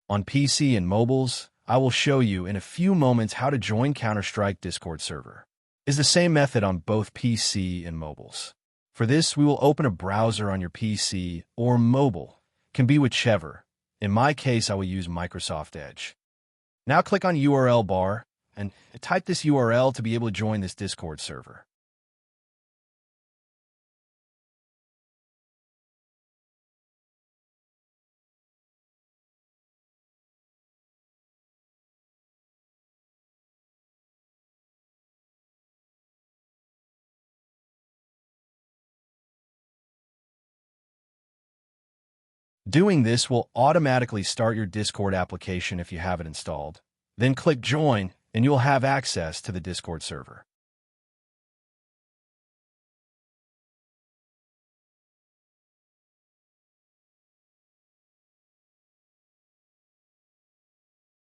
On PC and mobiles, I will show you in a few moments how to join Counter-Strike Discord server. It's the same method on both PC and mobiles. For this, we will open a browser on your PC or mobile, can be whichever. In my case, I will use Microsoft Edge. Now click on URL bar and type this URL to be able to join this Discord server. Doing this will automatically start your Discord application if you have it installed. Then click Join, and you'll have access to the Discord server.